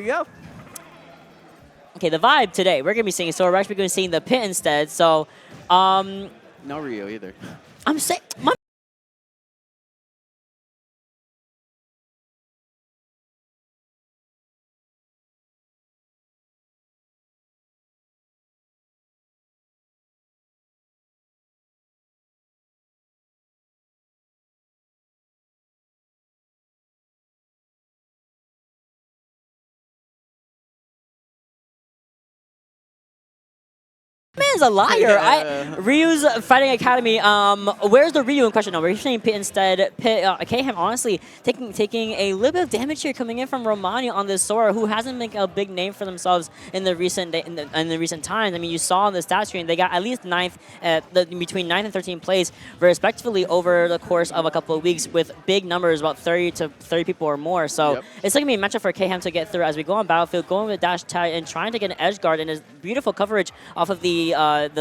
There you go. Okay, the vibe today, we're going to be seeing Sora. We're actually going to be seeing the pit instead. So, No Rio either. I'm saying... Man's a liar. Yeah. Ryu's Fighting Academy. Where's the Ryu in question? No, we're saying Pit instead. Pit, Kayhem honestly taking a little bit of damage here coming in from Romani on this Sora, who hasn't made a big name for themselves in the recent times. I mean, you saw on the stat screen they got at least between 9th and 13th place, respectively, over the course of a couple of weeks with big numbers, about 30 to 30 people or more. So it's going to be a matchup for Kayhem to get through as we go on Battlefield, going with dash tag and trying to get an edge guard and his beautiful coverage off of the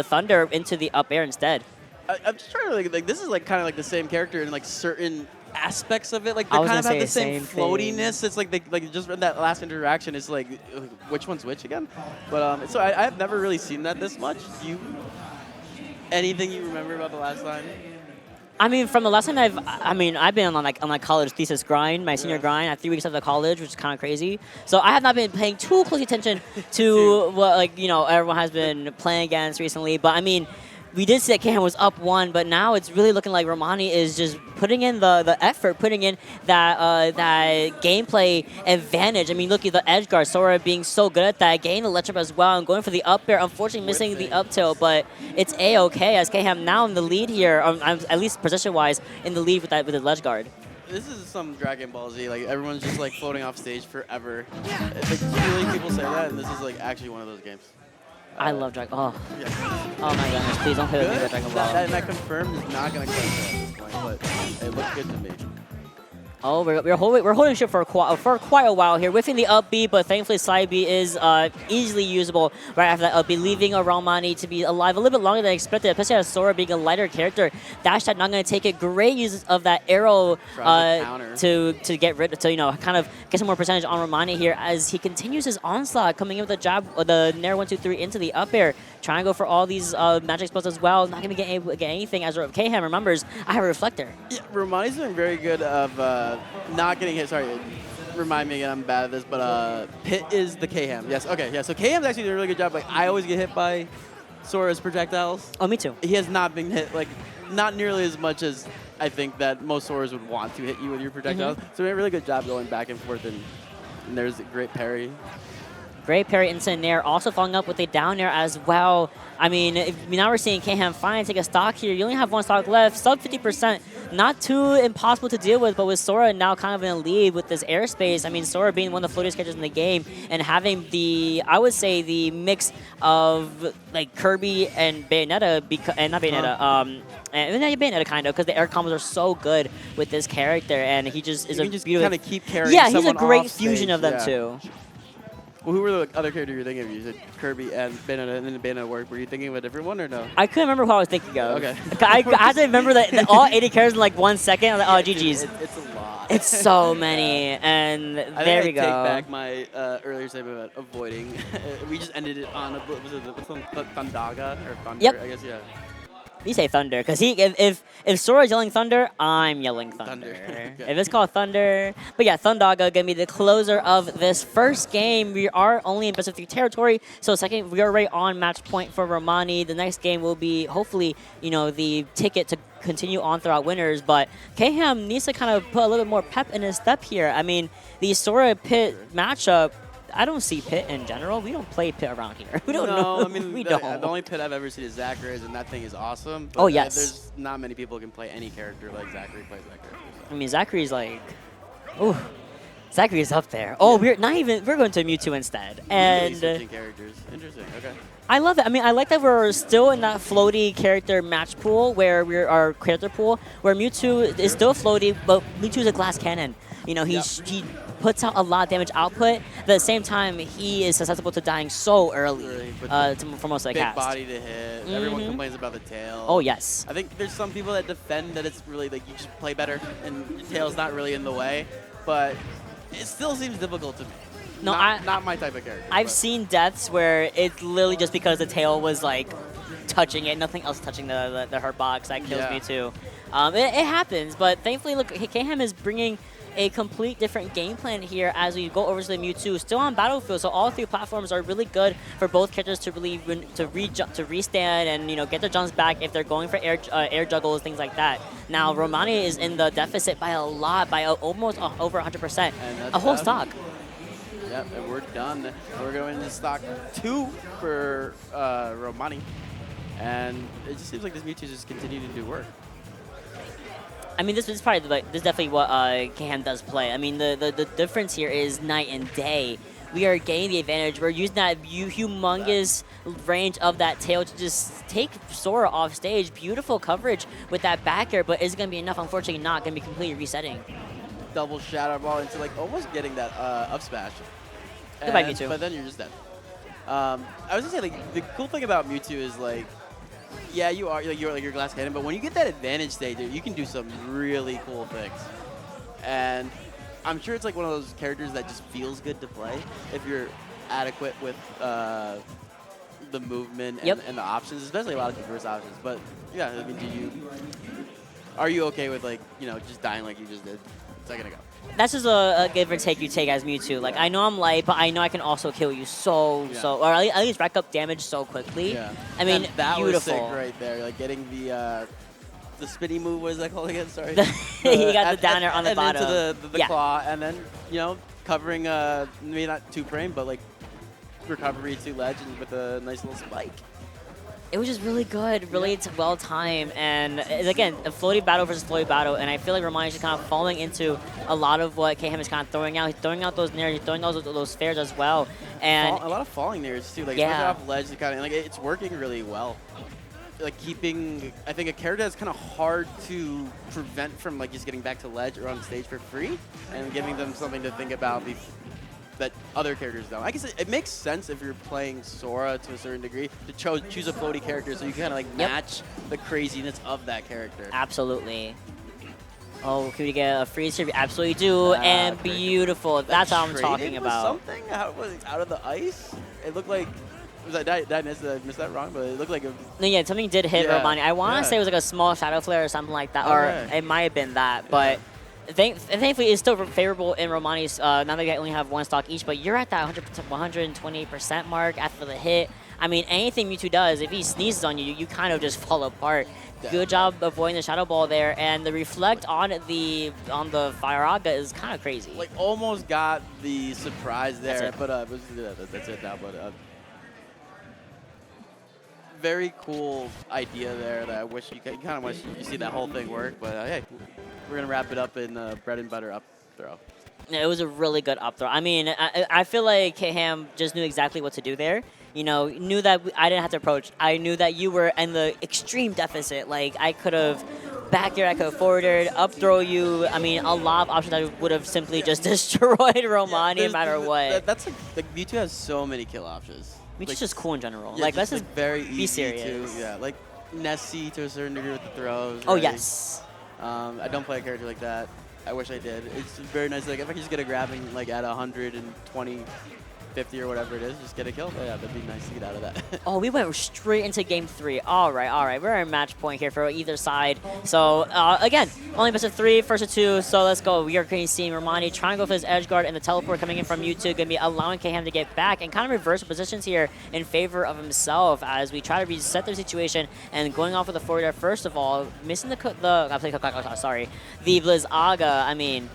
Thunder into the up air instead. I'm just trying to like this is like kind of like the same character in like certain aspects of it. Like they kind of have the same floatiness. It's like just in that last interaction. It's like which one's which again? But so I've never really seen that this much. Anything you remember about the last time? I mean, from the last time I've been on like college thesis grind, my senior grind at 3 weeks after college, which is kind of crazy. So I have not been paying too close attention to what everyone has been playing against recently. But I mean, we did see that Kayhem was up 1, but now it's really looking like Romani is just putting in the effort, putting in that gameplay advantage. I mean, look at the edge guard, Sora being so good at that, getting the ledge up as well, and going for the up air, unfortunately missing the up tilt, but it's A-okay as Kayhem now in the lead here, at least position-wise, in the lead with the ledge guard. This is some Dragon Ball Z. Like everyone's just like floating off stage forever. Like really, people say that, and this is like actually one of those games. I love Dragon Ball. Yeah. Oh my goodness, please don't play with me with Dragon Ball. That confirmed is not going to quite at this point, but it looked good to me. Oh, we're holding ship for quite a while here, whiffing the up B, but thankfully side B is easily usable right after that up B, leaving a Romani to be alive a little bit longer than expected, especially as Sora being a lighter character. Dash tag not going to take it. Great use of that arrow to get rid of, kind of get some more percentage on Romani here as he continues his onslaught, coming in with the jab, the Nair 1, 2, 3 into the up air, trying to go for all these magic spells as well. Not going to get anything as Kayhem remembers. I have a reflector. Yeah, Romani's doing very good of not getting hit. Sorry, remind me again, I'm bad at this, but Pit is the Kayhem. Yes, okay, yeah. So Kayhem's actually doing a really good job. Like I always get hit by Sora's projectiles. Oh, me too. He has not been hit, like not nearly as much as I think that most Soras would want to hit you with your projectiles. So he did a really good job going back and forth, and there's a great parry. Great parry into Nair, also following up with a down air as well. I mean, now we're seeing Kayhem finally take a stock here. You only have 1 stock left, sub 50%. Not too impossible to deal with, but with Sora now kind of in a lead with this airspace. I mean, Sora being one of the floatiest characters in the game and having I would say the mix of like Kirby and Bayonetta, and not Bayonetta, and Bayonetta kind of, because the air combos are so good with this character, and he just is a beautiful. Kind of keep carrying. Yeah, he's a great fusion of them too. Well, who were the other characters you were thinking of? You said Kirby and Bayonetta, and then Bayonetta worked. Were you thinking of a different one or no? I couldn't remember who I was thinking of. Okay. I had to remember that all 80 characters in like 1 second. I was like, oh, GG's. It's a lot. It's so many, and there we go. I take back my earlier statement about avoiding. We just ended it on Thundaga or Thunder, yep. I guess, yeah. You say Thunder, because if Sora's yelling Thunder, I'm yelling Thunder. Okay. If it's called Thunder. But yeah, Thundaga gonna be the closer of this first game. We are only in best of 3 territory, so second, we are right on match point for Romani. The next game will be, hopefully, the ticket to continue on throughout winners, but Kayhem needs to kind of put a little bit more pep in his step here. I mean, the Sora Pit matchup, I don't see Pit in general. We don't play Pit around here. We don't know. I mean, the only Pit I've ever seen is Zachary's, and that thing is awesome. But oh, yes. There's not many people who can play any character like Zachary plays that character. So. I mean, Zachary's like, ooh, Zachary's up there. Oh, we're going to Mewtwo instead. And really switching characters. Interesting. Okay. I love it. I mean, I like that we're still in that floaty character match pool where we're our character pool, where Mewtwo is still floaty, but Mewtwo is a glass cannon. He puts out a lot of damage output. But at the same time, he is susceptible to dying so early for most of the big cast. Body to hit. Everyone complains about the tail. Oh, yes. I think there's some people that defend that it's really like you just play better and the tail's not really in the way, but it still seems difficult to me. No, not my type of character. I've seen deaths where it's literally just because the tail was like touching it, nothing else touching the hurt box. That kills me too. It happens, but thankfully, look, Kayham is bringing a complete different game plan here as we go over to the Mewtwo. Still on Battlefield, so all 3 platforms are really good for both characters to really restand and get their jumps back if they're going for air juggles, things like that. Now Romani is in the deficit by a lot, by almost over 100%, a whole stock. Yep, and we're done. We're going into stock 2 for Romani, and it just seems like this Mewtwo just continuing to do work. I mean, this is probably this is definitely what Kayham does play. I mean, the difference here is night and day. We are gaining the advantage. We're using that humongous range of that tail to just take Sora off stage. Beautiful coverage with that back air, but is it going to be enough? Unfortunately, not going to be completely resetting. Double shadow ball into like almost getting that up smash. Goodbye, Mewtwo. But then you're just dead. I was gonna say, like, the cool thing about Mewtwo is like, yeah, you're like your glass cannon, but when you get that advantage state, dude, you can do some really cool things. And I'm sure it's like one of those characters that just feels good to play if you're adequate with the movement and the options, especially a lot of diverse options. But yeah, I mean, are you okay with like just dying like you just did a second ago? That's just a give or take you take as Mewtwo. Like, I know I'm light, but I know I can also kill you or at least rack up damage so quickly. Yeah. I mean, and that beautiful. was sick right there. Like getting the spinny move. What is that called again? Sorry. He got the down air on the bottom. And into the claw, and then covering maybe not 2-frame, but like recovery to ledge and with a nice little spike. It was just really good, really well timed, and again, a floaty battle versus floaty battle, and I feel like Romani is just kind of falling into a lot of what Kayham is kind of throwing out. He's throwing out those nairs, he's throwing those fares as well, and a lot of falling nairs too, like especially off ledge. Kind of like it's working really well. Like keeping, I think a character that's kind of hard to prevent from like just getting back to ledge or on stage for free, and giving them something to think about that other characters don't. I guess it makes sense if you're playing Sora to a certain degree to choose a floaty character so you can kind of like match the craziness of that character. Absolutely. Oh, can we get a freeze here? We absolutely do, and beautiful. That's what I'm talking about. Something out of the ice. It looked like. Did I miss that wrong? But it looked like No, yeah, something did hit Romani. I want to say it was like a small shadow flare or something like that, or it might have been that, but. Thankfully, it's still favorable in Romani's, now that they only have 1 stock each, but you're at that 128% mark after the hit. I mean, anything Mewtwo does, if he sneezes on you, you kind of just fall apart. Good job avoiding the Shadow Ball there, and the reflect on the Firaga is kind of crazy. Like, almost got the surprise there, but that's it now. But very cool idea there that I wish you kind of wish you see that whole thing work, but hey. We're going to wrap it up in bread and butter up throw. Yeah, it was a really good up throw. I mean, I feel like Kayham just knew exactly what to do there. Knew that I didn't have to approach. I knew that you were in the extreme deficit. Like, I could have back air, I could have forwarded, up throw you. I mean, a lot of options that would have simply just destroyed Romani no matter what. That's like Mewtwo has so many kill options. Mewtwo's just cool in general. Yeah, let's just very easy be serious. like Nessie to a certain degree with the throws. Oh, right? yes. I don't play a character like that. I wish I did. It's very nice. Like if I could just get a grabbing like at 120, 50 or whatever it is, just get a kill. Yeah, that'd be nice to get out of that. Oh, we went straight into game 3. All right. We're at match point here for either side. So again, only best of 3, first of 2. So let's go. We are going to see Romani trying to go for his edge guard, and the teleport coming in from Mewtwo going to be allowing Kayham to get back and kind of reverse positions here in favor of himself as we try to reset their situation and going off with the forward air first of all, missing the Blizzaga. I mean.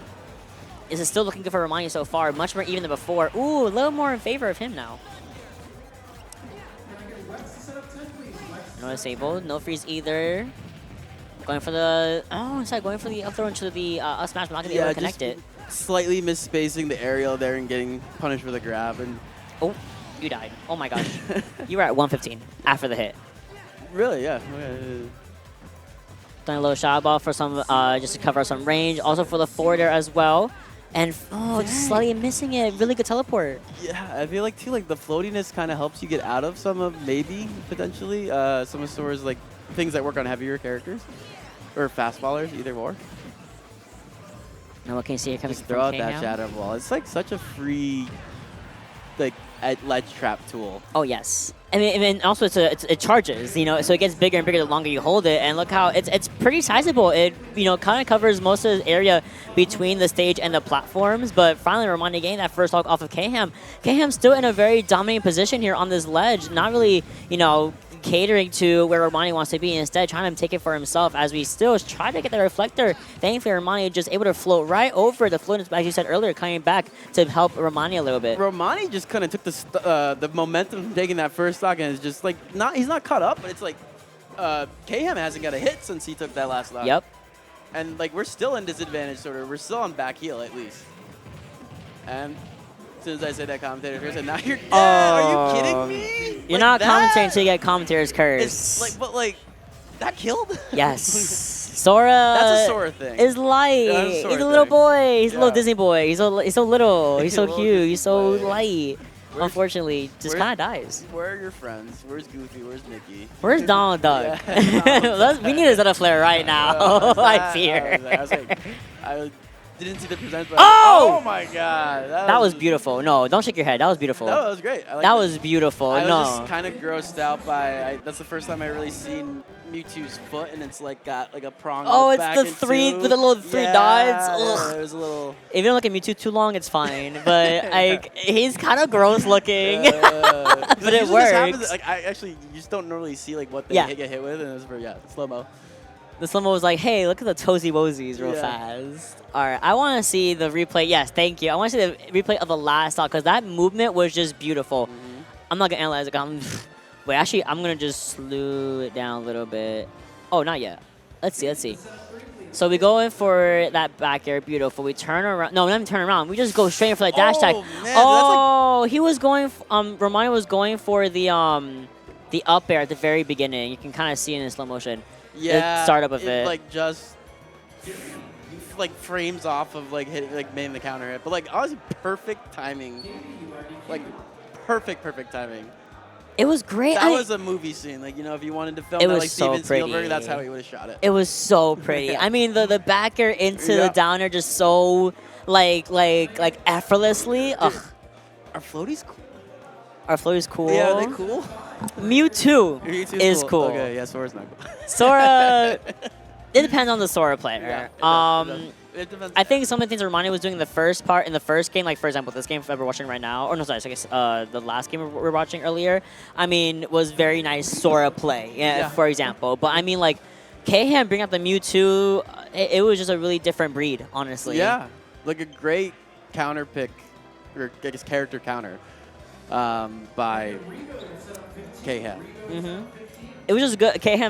Is it still looking good for Romani so far? Much more even than before. Ooh, a little more in favor of him now. No disabled, no freeze either. Going for the going for the up throw into the up smash, but not gonna be able to connect it. Slightly misspacing the aerial there and getting punished for the grab. And oh, you died. Oh my gosh. You were at 115 after the hit. Really? Yeah. Done a little shot ball for some just to cover some range. Also for the forward air as well. And just slightly missing it. Really good teleport. Yeah, I feel like too, like the floatiness kind of helps you get out of some of potentially some of Sora's like things that work on heavier characters or fastballers, either or. Now what can you see here coming just from throw out Kayham? that shadow ball. It's like such a free like ledge trap tool. Oh yes. I mean also it charges, you know, so it gets bigger and bigger the longer you hold it. And look how it's pretty sizable. It kind of covers most of the area between the stage and the platforms. But finally, Romani getting that first stock off of Kham. Kham's still in a very dominating position here on this ledge, not really catering to where Romani wants to be, instead trying to take it for himself as we still try to get the reflector. Thankfully, Romani just able to float right over the float, as you said earlier, coming back to help Romani a little bit. Romani just kind of took the momentum from taking that first stock, and is just like he's not caught up, but it's like Kham hasn't got a hit since he took that last stock. Yep. And like we're still in disadvantage, sort of. We're still on back heel at least. And as soon as I say that, commentator said, "Now you're dead." Are you kidding me? You're not commentating until you get commentator's curse. It's like, that killed? Yes. Sora. That's a Sora thing. Is light. Yeah, He's a little boy. He's a little Disney boy. He's so little. He's so cute. He's so light. Unfortunately, just kind of dies. Where are your friends? Where's Goofy? Where's Mickey? Where's Donald Duck? We need a Zeta Flare right now. I fear. I didn't see the present. Oh! My God. That was beautiful. No, don't shake your head. That was beautiful. No, that was great. That was beautiful. I was just kind of grossed out by. That's the first time I really seen Mewtwo's foot, and it's like got like a prong. Oh, it's the three with the little three dots. Yeah, it was a little. If you don't look at Mewtwo too long, it's fine. But like, he's kind of gross looking. But it works. Like I actually, you just don't normally see like what they get hit with, and it was for slow mo. The slow-mo was like, hey, look at the toesy woesies real fast. All right, I want to see the replay. Yes, thank you. I want to see the replay of the last stock because that movement was just beautiful. I'm not going to analyze it. Wait, actually, I'm going to just slow it down a little bit. Oh, not yet. Let's see. So we go in for that back air. Beautiful. We turn around. No, not even turn around. We just go straight in for that dash tag. Man, he was going, Romani was going for the up air at the very beginning. You can kind of see it in slow motion. Yeah, the startup of it. Like just like frames off of like hitting, like making the counter hit, but like honestly, perfect timing. Like perfect timing. It was great. That was a movie scene. Like if you wanted to film that like Steven Spielberg, that's how he would have shot it. It was so pretty. I mean, the back air into the downer just so like effortlessly. Ugh. Our floaty's cool. Our floaty's cool. Yeah, are they cool? Mewtwo is cool. Okay, yeah, Sora's not cool. Sora, it depends on the Sora player. Yeah, it depends. I think some of the things Romani was doing in the first part, in the first game, like for example, this game that we're watching right now, or no, sorry, I guess the last game we were watching earlier, I mean, was very nice Sora play, for example. But I mean, like, Kham bringing out the Mewtwo, it was just a really different breed, honestly. Yeah, like a great counter pick, or I guess character counter. By Kham. It was just good. Kham